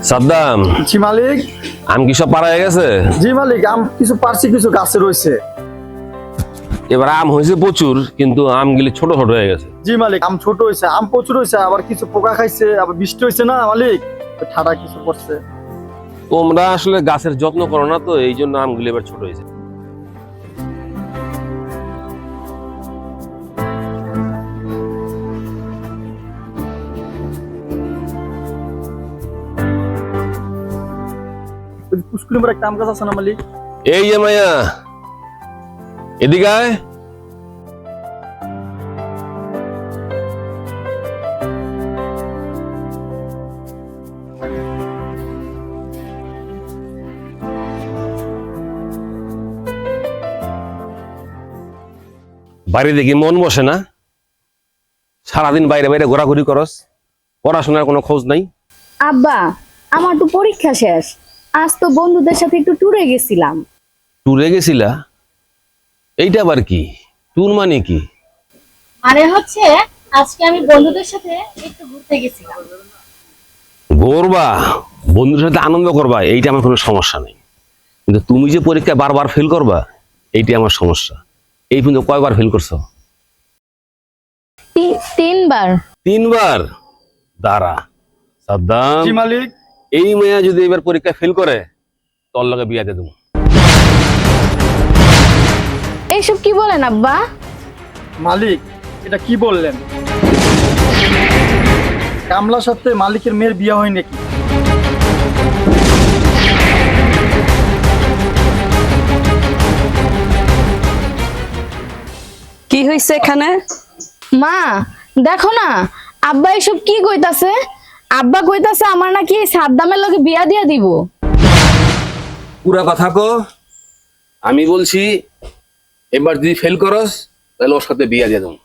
সাদ্দাম, জি মালিক। আম কি সব পাড়া হয়ে গেছে? জি মালিক, আম কিছু পারছি, কিছু গাছে রয়েছে। এবার আম হয়েছে প্রচুর, কিন্তু আমগুলি ছোট ছোট হয়ে গেছে। জি মালিক, আম ছোট হয়েছে, আম প্রচুর হয়েছে, আবার কিছু পোকা খাইছে, আবার বৃষ্টি হয়েছে না মালিক, ঠাডা কিছু পড়ছে। তোমরা আসলে গাছের যত্ন করো না, তো এই জন্য আমগুলি এবার ছোট হয়েছে। পুষ্কুলি মোড়ে একটা আম গাছ আছে না মালিক? এই যে মাইয়া, এদিকে আয়। বাড়ি দেখি মন বসে না, সারাদিন বাইরে বাইরে ঘোরাঘুরি করস, পড়াশোনার কোনো খোঁজ নাই। আব্বা, আমার তো পরীক্ষা শেষ, আজ তো বন্ধুদের সাথে একটু ট্যুরে গেছিলাম। ট্যুরে গেছিলা? এইটা আবার কি? ট্যুর মানে কি? আরে হচ্ছে আজকে আমি বন্ধুদের সাথে একটু ঘুরতে গেছিলাম। ঘুরবা, বন্ধুর সাথে আনন্দ করবা, এইটা আমার কোনো সমস্যা নেই, কিন্তু তুমি যে পরীক্ষায় বারবার ফেল করবা, এইটাই আমার সমস্যা। এই পর্যন্ত কয়বার ফেল করছো? তিনবার। তিনবার? দাঁড়া সাদ্দাম, জি মালিক। এই মেয়া যদি এবার পরীক্ষায় ফেল করে, তোর লগে বিয়া দিয়ে দেবো। এইসব কি বলেন আব্বা? মালিক, এটা কি বললেন? কামলার সাথে মালিকের মেয়ের বিয়ে হয় নাকি? কি হয়েছে এখানে? মা দেখো না, আব্বা এসব কি কইতাছে। আব্বা কইতাছে আমার নাকি সাদ্দামের লগে বিয়া দিয়া দিব। পুরা কথা কো। আমি বলছি এবার যদি ফেল করস, তাহলে ওর সাথে বিয়া দিয়ে দেবো।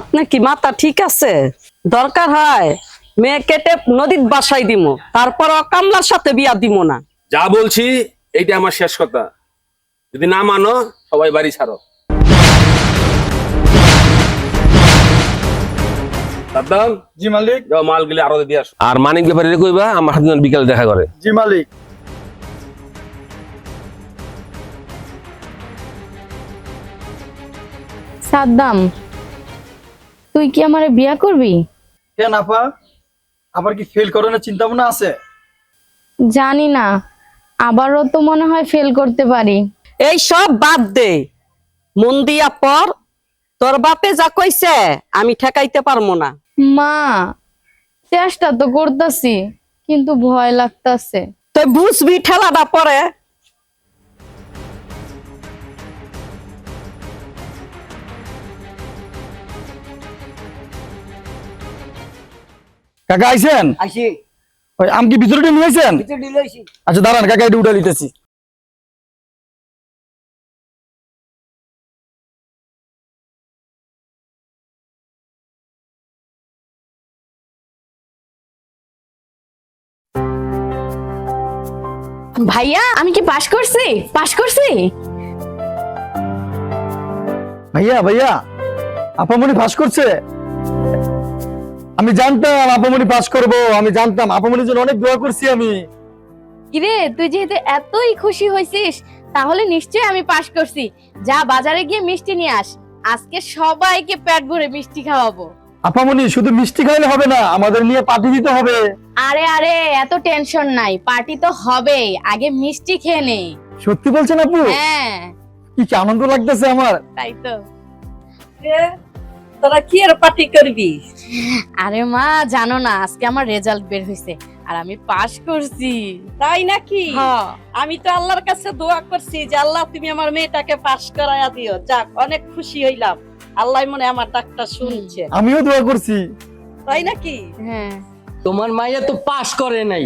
আপনার কি মাথা ঠিক আছে? দরকার হয় মেয়ে কেটে নদীর বাসায় দিমু, তারপর কামলার সাথে বিয়া দিব না। যা বলছি এইটা আমার শেষ কথা, যদি না মানো সবাই বাড়ি ছাড়ো। সাদ্দাম, জি মালিক। যাও মালগুলি আরো দিয়ে আসো। আর মানিক ব্যাপারে কইবা আমার সাথে যেন বিকালে দেখা করে। জি মালিক। সাদ্দাম, তুই কি আমারে বিয়া করবি? কেন আপা, আবার কি ফেল করানোর চিন্তা ভাবনা আছে? জানি না, আবারও তো মনে হয় ফেল করতে পারি। এই সব বাদ দে, মন দিয়া পর। তোর বাপে যা কইছে আমি ঠেকাইতে পারবো না। মা, চেষ্টা তো করতেছি, কিন্তু ভয় লাগতাছে। তুই বুঝবি ঠেলাটা পরে। কাকা আইছেন? আসি ওই আম কি ভিতরে নিয়ে আইছেন? ভিতরে দিলে আসি। আচ্ছা দাঁড়ান কাকা, এটা উঠে নিতেছি। ভাইয়া, আমি কি পাশ করছি? পাশ করছি। ভাইয়া ভাইয়া, আপামনি পাস করছে। আমি জানতাম আপামনি পাস করবো, আমি জানতাম। আপামনির জন্য অনেক দোয়া করছি আমি। কিরে, তুই যেহেতু এতই খুশি হয়েছিস, তাহলে নিশ্চয়ই আমি পাশ করছি। যা বাজারে গিয়ে মিষ্টি নিয়ে আস, আজকে সবাইকে পেট ভরে মিষ্টি খাওয়াবো। আপামনি শুধু মিষ্টি খাইলে হবে না, আমাদের নিয়ে পার্টি দিতে হবে। আরে আরে, এত টেনশন নাই, পার্টি তো হবেই, আগে মিষ্টি খেয়ে নেই। সত্যি বলছেন আপু? হ্যাঁ, কি আনন্দ লাগতেছে আমার। তাই তো। তোরা কি আর পার্টি করবি? আরে মা, জানো না আজকে আমার রেজাল্ট বের হয়েছে, আর আমি পাশ করছি। তাই নাকি? হ্যাঁ। আমি তো আল্লাহর কাছে দোয়া করছি যে আল্লাহ তুমি আমার মেয়েটাকে পাস করাইয়া দিও। যাক, অনেক খুশি হইলাম, আল্লাহ মনে আমার ডাকটা শুনছে। আমিও দোয়া করছি। তাই নাকি? হ্যাঁ। তোমার মাইয়া তো পাস করে নাই।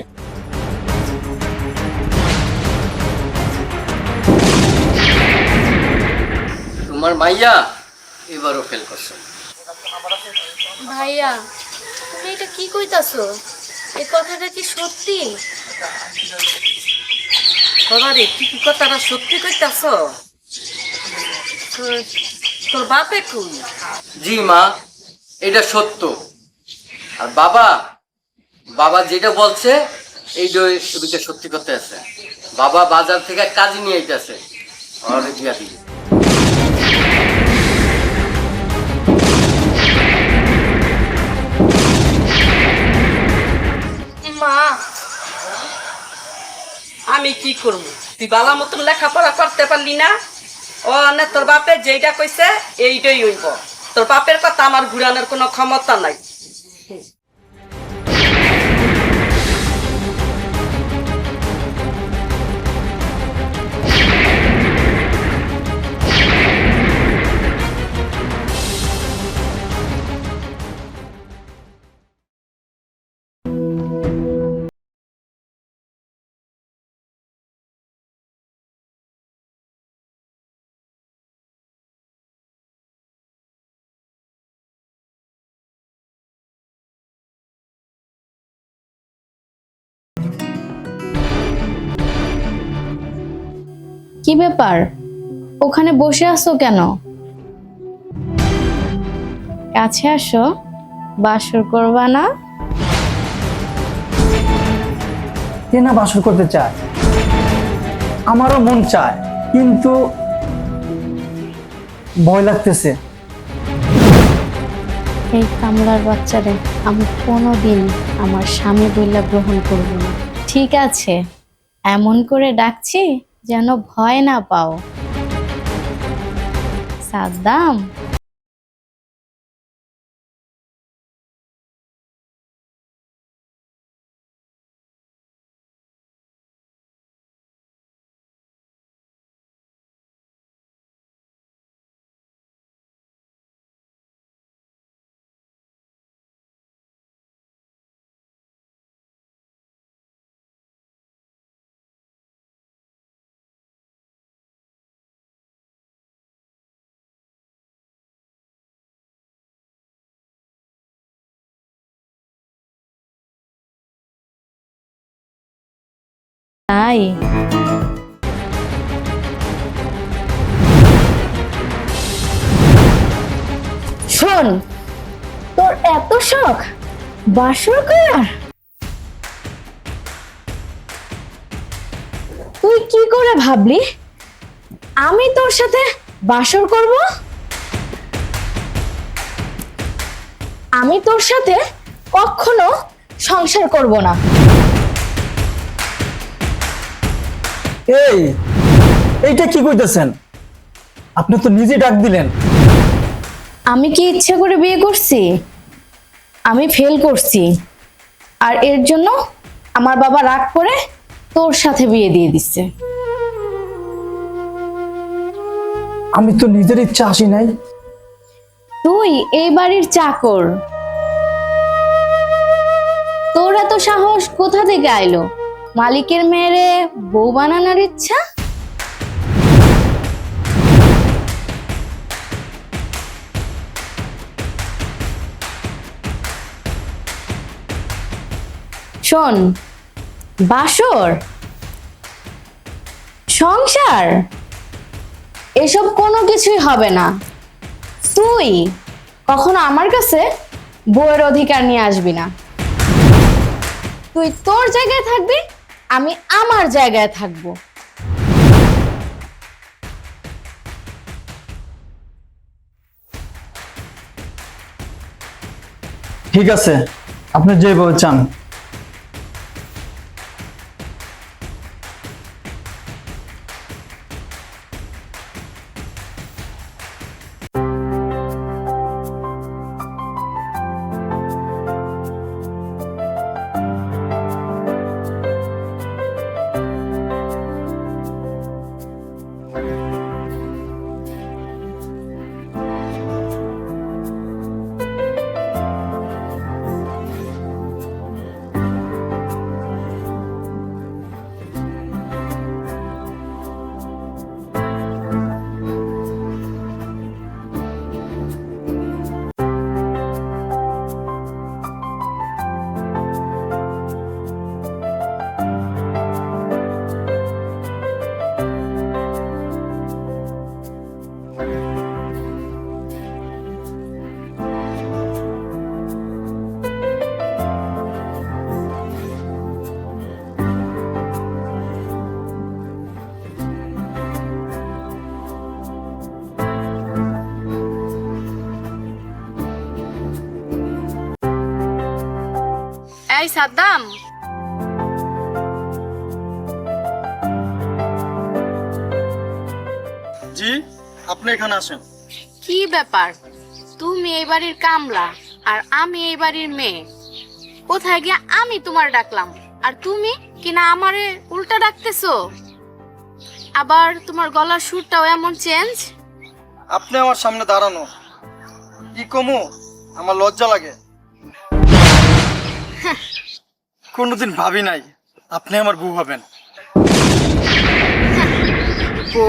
তোমার মাইয়া এবারও ফেল করছে। ভাইয়া, তুমি এটা কি কইতাছো? এই কথাটা কি সত্যি? তোরে কি কি কথাটা সত্যি কইতাছ? তোর বাপে কই? জি মা, এটা সত্য। আর বাবা বাবা যেটা বলছে এইটা ওদিকে সত্যি করতে আছে। বাবা বাজার থেকে কাজে নিয়ে আইতেছে, আর দিয়া দিই। মা, আমি কি করব? তুই বালা মতন লেখাপড়া করতে পারলি না? ও না, তোর বাপে যেইটা কইছে এইটাই হইব। তোর বাপের কথা আমার ঘুরানোর কোনো ক্ষমতা নাই। কি ব্যাপার, ওখানে বসে আছো কেন? কাছে আসো, বাসর করবা না? কে না বাসর করতে চায়, আমারও মন চায়, কিন্তু ভয় লাগতেছে। এই কামলার বাচ্চারে আমি কোনোদিন আমার স্বামী বইলা গ্রহণ করব না। ঠিক আছে, এমন করে ডাকছি যেন ভয় না পাও। সাদ্দাম, তাই শোন, তোর এত শখ বাসর করার, তুই কি করে ভাবলি আমি তোর সাথে বাসর করব? আমি তোর সাথে কখনো সংসার করব না। এইটা কি কইতেছেন? আপনি তো নিজে ডাক দিলেন। আমি কি ইচ্ছে করে বিয়ে করছি? আমি ফেল করছি, আর এর জন্য আমার বাবা রাগ করে তোর সাথে বিয়ে দিয়ে দিচ্ছে। আমি তো নিজের ইচ্ছা আসি নাই। তুই এই বাড়ির চাকর, তোর এত সাহস কোথা থেকে আইলো মালিকের মেয়েরে বউ বানানোর ইচ্ছা? শোন, বাসর, সংসার এসব কোনো কিছুই হবে না। তুই কখনো আমার কাছে বউয়ের অধিকার নিয়ে আসবি না। তুই তোর জায়গায় থাকবি, আমি আমার জায়গায় থাকবো। ঠিক আছে, আপনি যে বউ চান। এই সাদ্দাম, জি, আপনি এখানে আসেন। কি ব্যাপার? তুমি এই বাড়ির কামলা আর আমি এই বাড়ির মেয়ে। কোথায় গিয়া আমি তোমার ডাকলাম আর তুমি কিনা আমারে উল্টা ডাকতেছো? আবার তোমার গলার সুরটাও এমন চেঞ্জ। আপনি আমার সামনে দাঁড়ানো, কি কমু, আমার লজ্জা লাগে। কোনোদিন ভাবি নাই আপনি আমার বউ হবেন। ও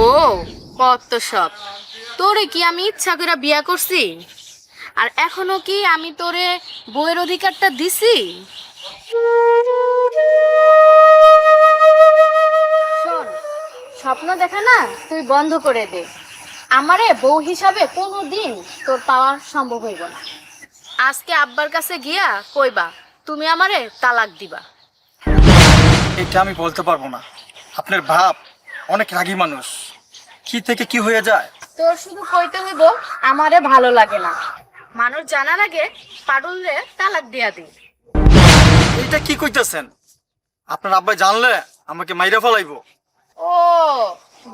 কত সব! তোরে কি আমি ইচ্ছা করে বিয়া করছি? আর এখনো কি আমি তোরে বউয়ের অধিকারটা দিছি? শোন, স্বপ্ন দেখা না তুই বন্ধ করে দে। আমারে বউ হিসাবে কোনোদিন তোর পাওয়া সম্ভব হইব না। আজকে আব্বার কাছে গিয়া কইবা তুমি আমারে তালাক দিবা। এটা আমি বলতে পারবো না, আপনার ভাব অনেক রাগী মানুষ, কি থেকে কি হয়ে যায়। তোর শুধু কইতে হইব আমারে ভালো লাগে না, মানুষ জানার আগে পাডুলরে তালাক দিয়া দি। এটা কি কইতেছেন? আপনার আব্বাই জানলে আমাকে মাইরা ফেলাইবো। ও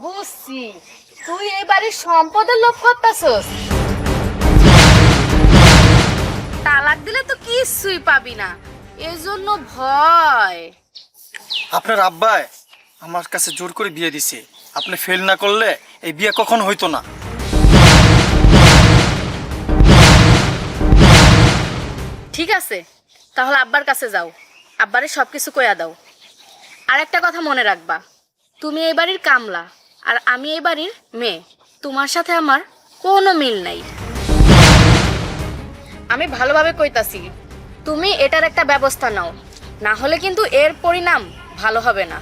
বুঝছি, তুই এই বাড়ির সম্পদের লোভ করতেছস। তালাক দিলে তো কিছুই পাবি না, এজন্য ভয়। আপনার আব্বাই আমার কাছে জোর করে বিয়ে দিছে, আপনি ফেল না করলে এই বিয়ে কখন হইতো না। ঠিক আছে, তাহলে আব্বার কাছে যাও, আব্বারে সবকিছু কইয়া দাও। আর একটা কথা মনে রাখবা, তুমি এই বাড়ির কামলা আর আমি এই বাড়ির মেয়ে, তোমার সাথে আমার কোনো মিল নাই। আমি ভালোভাবে কইতাছি, তুমি এটার একটা ব্যবস্থা নাও, না হলে কিন্তু এর পরিণাম ভালো হবে না।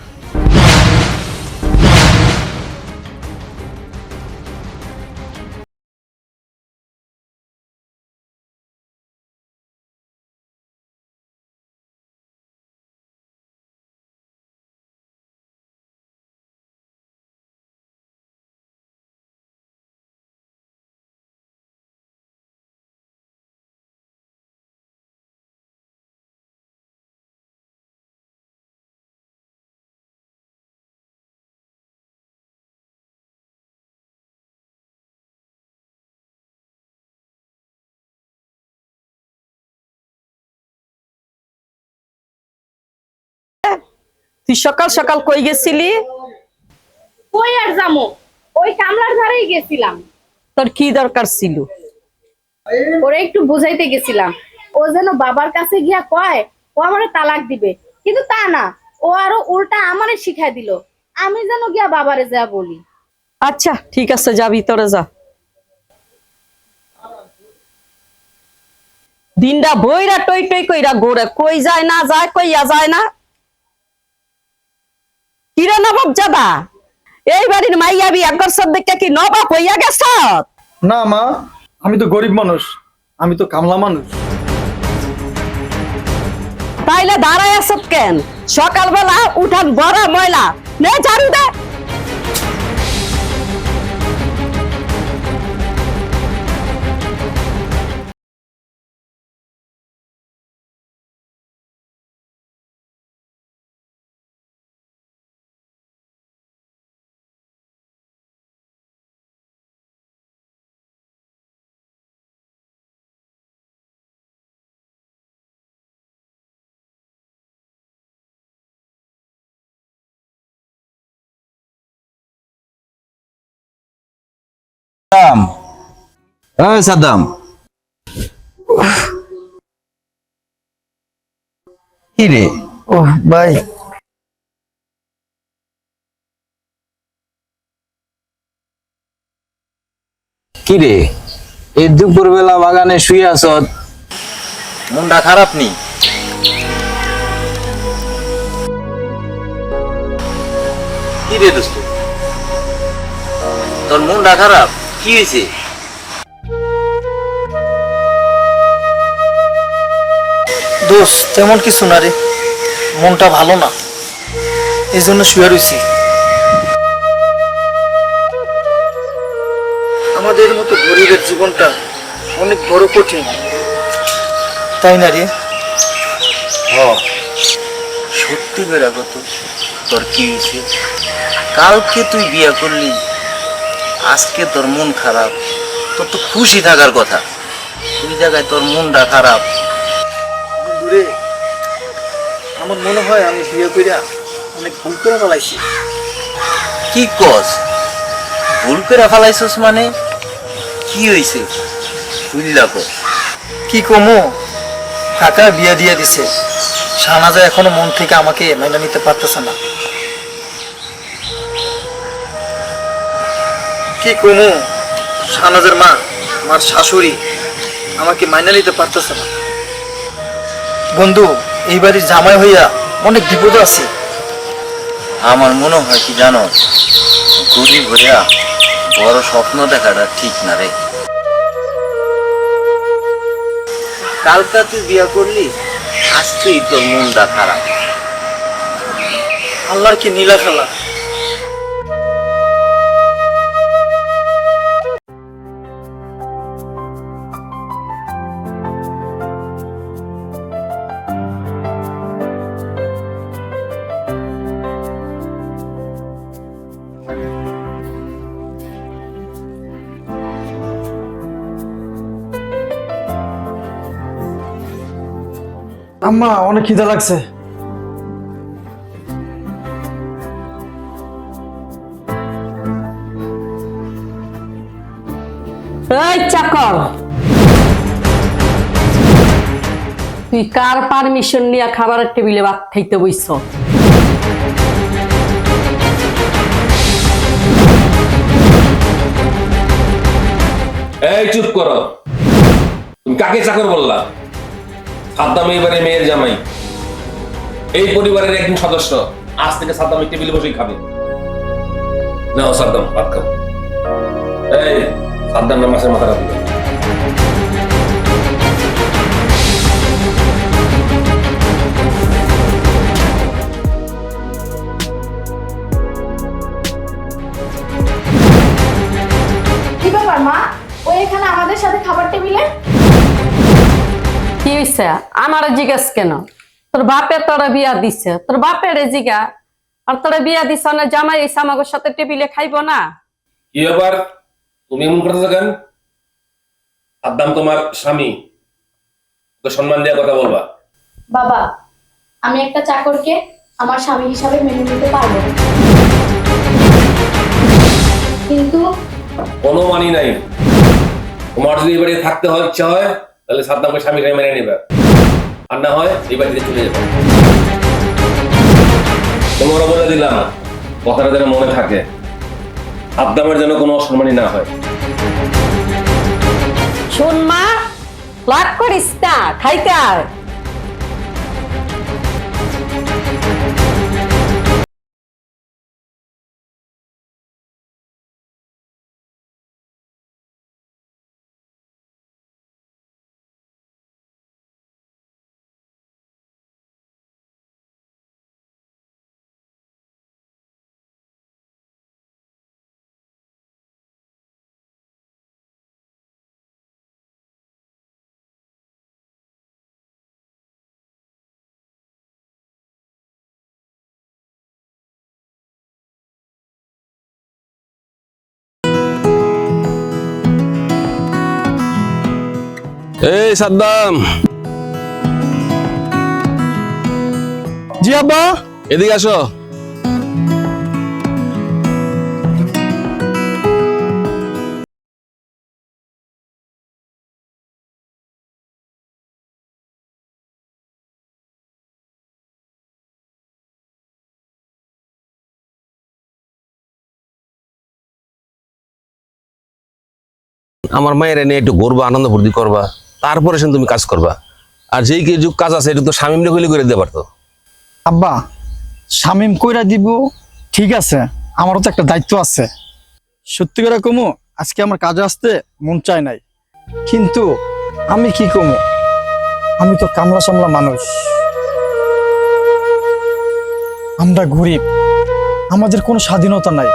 তুই সকাল সকাল কই গেছিলি? কই আর যামু, ওই কামলার ধারেই গেছিলাম। তোর কি দরকার ছিল? ওরে একটু বুঝাইতে গেছিলাম, ও যেন বাবার কাছে গিয়া কয় ও আমারে তালাক দিবে, কিন্তু তা না, ও আরো উল্টা আমারে শিখাই দিল আমি যেন গিয়া বাবারে যা বলি। আচ্ছা ঠিক আছে, যা ভিতরে যা। দিনটা বইরা টই টই কইরা গোড়ে, কই যায় না যায়, কইয়া যায় না। কিরে নবাব জাদা, এই বাড়ির মাইয়া বিয়া করছ দেখে কি নবাব হইয়া গেছ? না মা, আমি তো গরিব মানুষ, আমি তো কামলা মানুষ। তাইলে দাঁড়ায় আছ কেন? সকালবেলা উঠান বড় ময়লা, নে ঝাড়ু দে। সাদ্দাম, কি রে? ও ভাই, কি রে, এই দুপুর বেলা বাগানে শুয়ে আছ, মনটা খারাপ নি? কি রে দোস্ত, তোর মনটা খারাপ, কি হয়েছে? দোষ তেমন কিছু না রে, মনটা ভালো না, এই জন্য শুয়ে রয়েছি। আমাদের মতো গরিবের জীবনটা অনেক বড় কঠিন, তাই না রে? সত্যি করে কত তোর কি হয়েছে? কালকে তুই বিয়ে করলি, আজকে তোর মন খারাপ। তোর তো খুশি থাকার কথা, তুই জায়গায় তোর মনটা খারাপ। দূরে আমার মনে হয় আমি বিয়ে কইরা অনেক ভুল করে ফেলাইছি। কি কস? ভুল করে ফেলাইছস মানে? কি হয়েছে বুঝলা কর। কি কমো, কাকা বিয়ে দিয়ে দিছে, শাহনাজা এখনো মন থেকে আমাকে মেনে নিতে পারতেছে না। কি কমো, শাহনাজের মা, আমার শাশুড়ি আমাকে মাইনে নিতে পারতেছে না। বন্ধু, এই বাড়ির জামাই হইয়া অনেক বিপদ আছে। আমার মনে হয় কি জানো, গরিব হইয়া বড় স্বপ্ন দেখাটা ঠিক না রে। কালকা তুই বিয়া করলি, আজকেই তোর মনটা খারাপ। আল্লাহর কি নীলা খেলা। আম্মা, অনেক খিদা লাগছে। এই চাকর, তুই কার পারমিশন নিয়ে খাবারের টেবিলে ভাত খাইতে বইছ? এই চুপ করো, তুমি কাকে চাকর বললা? সাদ্দাম এবারে মেয়ের জামাই, এই পরিবারের একজন সদস্য। আজ থেকে সাদ্দাম এই টেবিলে বসেই খাবে। নাও সাদ্দাম, ভাত খাও। এই সাদ্দাম না মাছের মাথাটা দিবে। কি ব্যাপার মা, ও এখানে আমাদের সাথে খাবার টেবিলে? কি হইছে? আমার জিজ্ঞাস কেন? তোর বাপে তোরা বিয়া দিছে, তোর বাপের জিগা। আর তোরা বিয়া দিছ না, জামাই এসে আমাদের সাথে টেবিলে খাইব না? কি ব্যাপার, তুমি এমন করতেছো কেন? সাদ্দাম তোমার স্বামী, তো সম্মান দেওয়ার কথা বলবা। বাবা, আমি একটা চাকরকে আমার স্বামী হিসাবে মেনে নিতে পারবো না। কিন্তু কোনো মানি নাই। তোমার যদি এই বাড়িতে থাকতে হয়, ইচ্ছা হয়, তাহলে সাদ্দামকে স্বামী হিসেবে মেনে নেবে, আর না হয় এই বাড়িতে চলে যাবে। তোমারও বলে দিলাম, কথাটা যেন মনে থাকে, সাদ্দামের যেন কোনো অসম্মানী না হয়। শোন মা, লাগ করিস না, খাইতে আয়। এই সাদ্দাম, জি আব্বা। এদিকে আসো। আমার মায়ের এনে একটু ঘুরবা, আনন্দ ফুর্তি করবা, তারপরে সে তুমি কাজ করবা। আর যেই কি যুগ কাজ আছে, এটা তো শামিমরে হইলে করে দিতে পারতো। আব্বা, শামিম কইরা দিব ঠিক আছে, আমারও তো একটা দায়িত্ব আছে। সত্যি করে কমু, আজকে আমার কাজে আসতে মন চায় নাই, কিন্তু আমি কি কমু, আমি তো কামলা সামলা মানুষ। আমরা গরিব, আমাদের কোনো স্বাধীনতা নাই,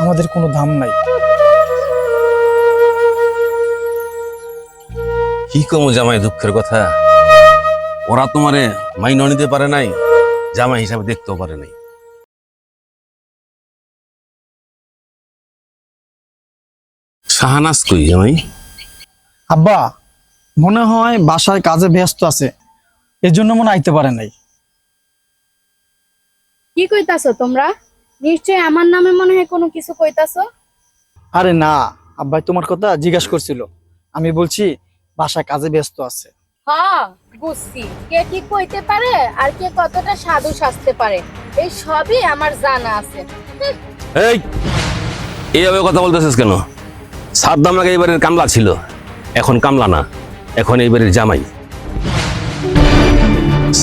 আমাদের কোনো দাম নাই। কি কমু জামাই, দুঃখের কথা। ওরা তোমারে মাইনে নিতে পারে নাই, জামাই হিসাবে দেখতেও পারে নাই। শাহানাজ কই জামাই? আব্বা মনে হয় বাসায় কাজে ব্যস্ত আছে, এজন্য মনে আইতে পারে নাই। কি কইতাছো তোমরা? নিশ্চয় আমার নামে মনে হয় কোনো কিছু কইতাছো। আরে না আব্বাই তোমার কথা জিজ্ঞাসা করছিল, আমি বলছি বাসায় কাজে ব্যস্ত আছে। হ্যাঁ বুঝছি, কে কি কইতে পারে আর কে কতটা সাধু সাজতে পারে এই সবই আমার জানা আছে। এই এইভাবে কথা বলতেছিস কেন? সাদ্দাম আগে এইবারের কামলা ছিল, এখন কামলা না, এখন এইবারের জামাই।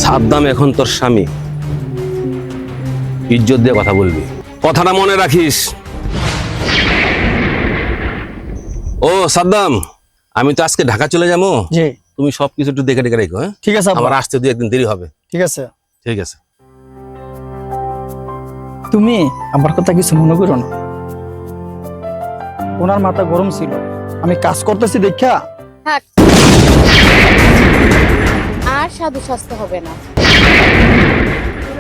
সাদ্দাম এখন তোর স্বামী, ইজ্জত দিয়ে কথা বলবি, কথাটা মনে রাখিস। ও সাদ্দাম, আমি তো আজকে ঢাকা চলে যাবো, জি তুমি সবকিছু একটু দেখে দেখে রেখো। হ্যাঁ, ঠিক আছে আব্বা। আমার আসতে 2-1 দিন দেরি হবে। ঠিক আছে। ঠিক আছে। তুমি আমার কথা কিছু মনে করো না, ওনার মাথা গরম ছিল, আমি কাজ করতেছি দেখা। থাক, আর সাধু সাজতে হবে না।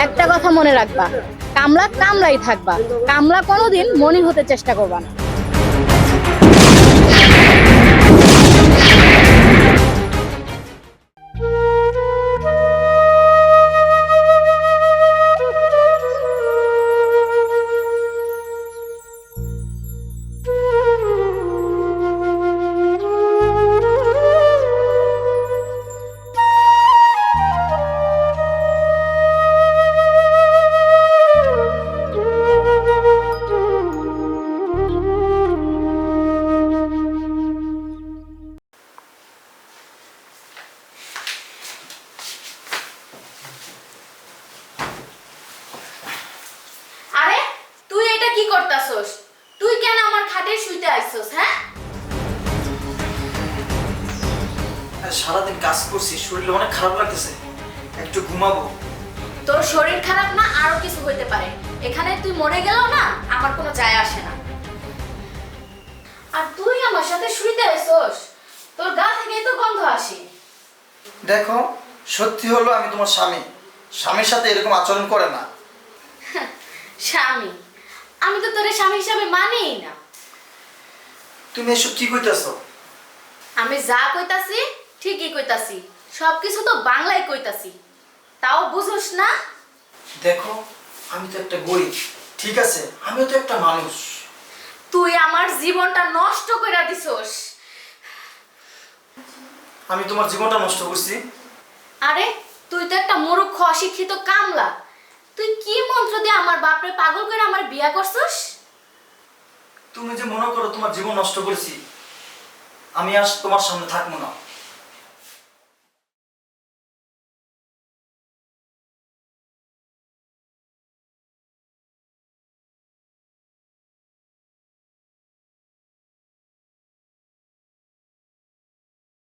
একটা কথা মনে রাখবা, কামলা কামলাই থাকবা, কামলা কোনোদিন মনি হতে চেষ্টা করবা না। আরে তুই এটা কি করতাছস? তুই কেন আমার খাটে শুইতে আইছস? হ্যাঁ, সারাদিন কাজ করছি, শরীর অনেক খারাপ লাগতেছে, একটু ঘুমাবো। তোর শরীর খারাপ না আরো কিছু হইতে পারে, এখানে তুই মরে গেলেও না আমার কোনো যায় আসে না। আর তুই আমার সাথে শুইতে আইছস, তোর গা থেকেই তো গন্ধ আসে। দেখো সত্যি হলো আমি তোমার স্বামী, স্বামীর সাথে এরকম আচরণ করে না। স্বামী? আমি তো তোর স্বামী হিসাবে মানিই না। তুমি এসব কি কইতাছো? আমি যা কইতাছি ঠিকই কইতাছি, সবকিছু তো বাংলায় কইতাছি, তাও বুঝোস না? দেখো আমি তো একটা গরিব, ঠিক আছে, আমিও তো একটা মানুষ। তুই আমার জীবনটা নষ্ট কইরা দিছস। আমি তোমার জীবনটা নষ্ট করছি? আরে তুই তো একটা মূর্খ অশিক্ষিত কামলা, তুই কি মন্ত্র দিয়ে আমার বাপরে পাগল করে আমার বিয়া করছস? তুমি যে মনে করো তোমার জীবন নষ্ট করেছি, আমি আজ তোমার সামনে থাকবো না।